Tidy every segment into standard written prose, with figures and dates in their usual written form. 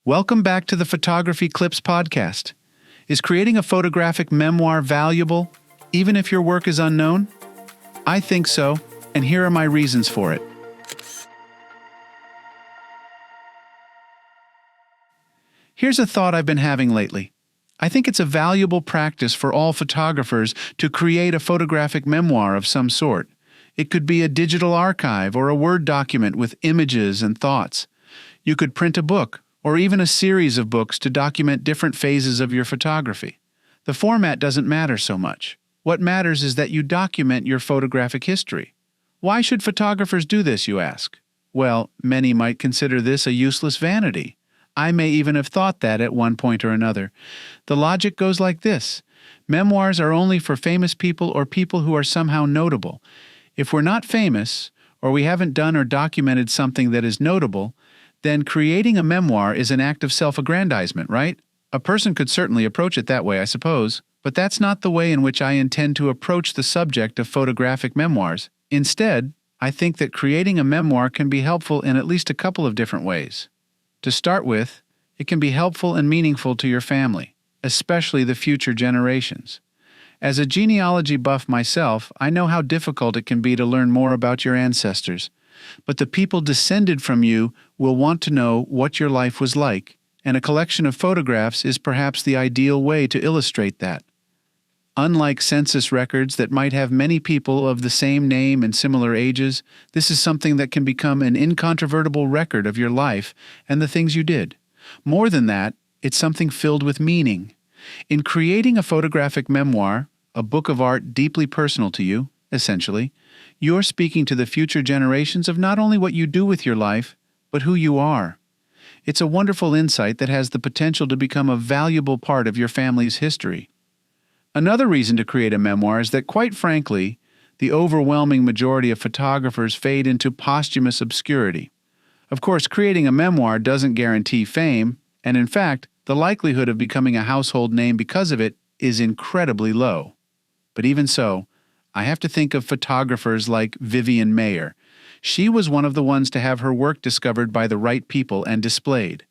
Welcome back to the Photography Clips podcast. Is creating a photographic memoir valuable, even if your work is unknown? I think so, and here are my reasons for it. Here's a thought I've been having lately. I think it's a valuable practice for all photographers to create a photographic memoir of some sort. It could be a digital archive or a Word document with images and thoughts. You could print a book, or even a series of books to document different phases of your photography. The format doesn't matter so much. What matters is that you document your photographic history. Why should photographers do this, you ask? Well, many might consider this a useless vanity. I may even have thought that at one point or another. The logic goes like this. Memoirs are only for famous people or people who are somehow notable. If we're not famous, or we haven't done or documented something that is notable, then creating a memoir is an act of self-aggrandizement, right? A person could certainly approach it that way, I suppose, but that's not the way in which I intend to approach the subject of photographic memoirs. Instead, I think that creating a memoir can be helpful in at least a couple of different ways. To start with, it can be helpful and meaningful to your family, especially the future generations. As a genealogy buff myself, I know how difficult it can be to learn more about your ancestors. But the people descended from you will want to know what your life was like, and a collection of photographs is perhaps the ideal way to illustrate that. Unlike census records that might have many people of the same name and similar ages, this is something that can become an incontrovertible record of your life and the things you did. More than that, it's something filled with meaning. In creating a photographic memoir, a book of art deeply personal to you, essentially, you're speaking to the future generations of not only what you do with your life, but who you are. It's a wonderful insight that has the potential to become a valuable part of your family's history. Another reason to create a memoir is that, quite frankly, the overwhelming majority of photographers fade into posthumous obscurity. Of course, creating a memoir doesn't guarantee fame, and in fact, the likelihood of becoming a household name because of it is incredibly low. But even so, I have to think of photographers like Vivian Maier. She was one of the ones to have her work discovered by the right people and displayed.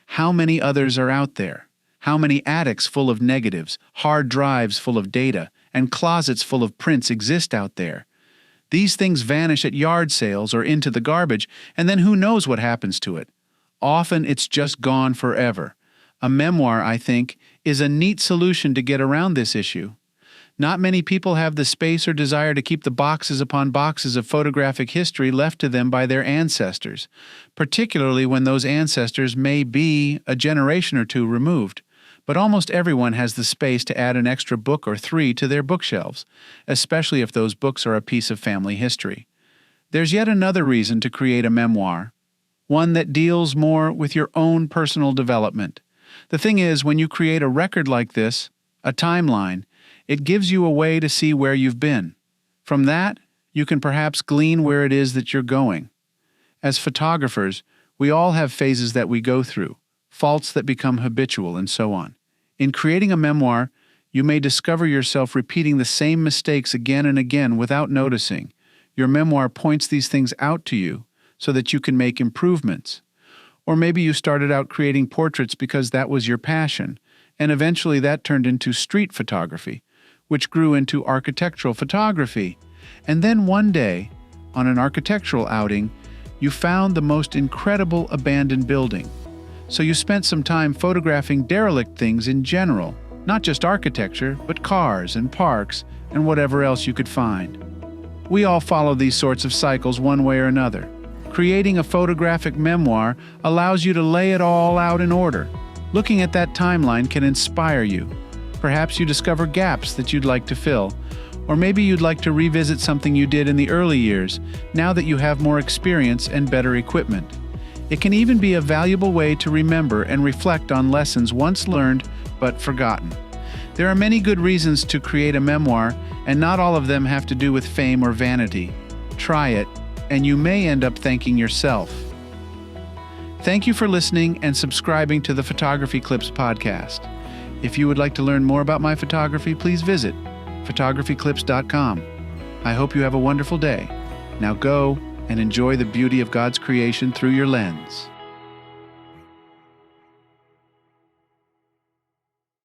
How many others are out there? How many attics full of negatives, hard drives full of data, and closets full of prints exist out there? These things vanish at yard sales or into the garbage, and then who knows what happens to it? Often it's just gone forever. A memoir, I think, is a neat solution to get around this issue. Not many people have the space or desire to keep the boxes upon boxes of photographic history left to them by their ancestors, particularly when those ancestors may be a generation or two removed. But almost everyone has the space to add an extra book or three to their bookshelves, especially if those books are a piece of family history. There's yet another reason to create a memoir, one that deals more with your own personal development. The thing is, when you create a record like this, a timeline, it gives you a way to see where you've been. From that, you can perhaps glean where it is that you're going. As photographers, we all have phases that we go through, faults that become habitual, and so on. In creating a memoir, you may discover yourself repeating the same mistakes again and again without noticing. Your memoir points these things out to you so that you can make improvements. Or maybe you started out creating portraits because that was your passion, and eventually that turned into street photography, which grew into architectural photography. And then one day, on an architectural outing, you found the most incredible abandoned building. So you spent some time photographing derelict things in general, not just architecture, but cars and parks and whatever else you could find. We all follow these sorts of cycles one way or another. Creating a photographic memoir allows you to lay it all out in order. Looking at that timeline can inspire you. Perhaps you discover gaps that you'd like to fill, or maybe you'd like to revisit something you did in the early years, now that you have more experience and better equipment. It can even be a valuable way to remember and reflect on lessons once learned but forgotten. There are many good reasons to create a memoir, and not all of them have to do with fame or vanity. Try it, and you may end up thanking yourself. Thank you for listening and subscribing to the Photography Clips podcast. If you would like to learn more about my photography, please visit photographyclips.com. I hope you have a wonderful day. Now go and enjoy the beauty of God's creation through your lens.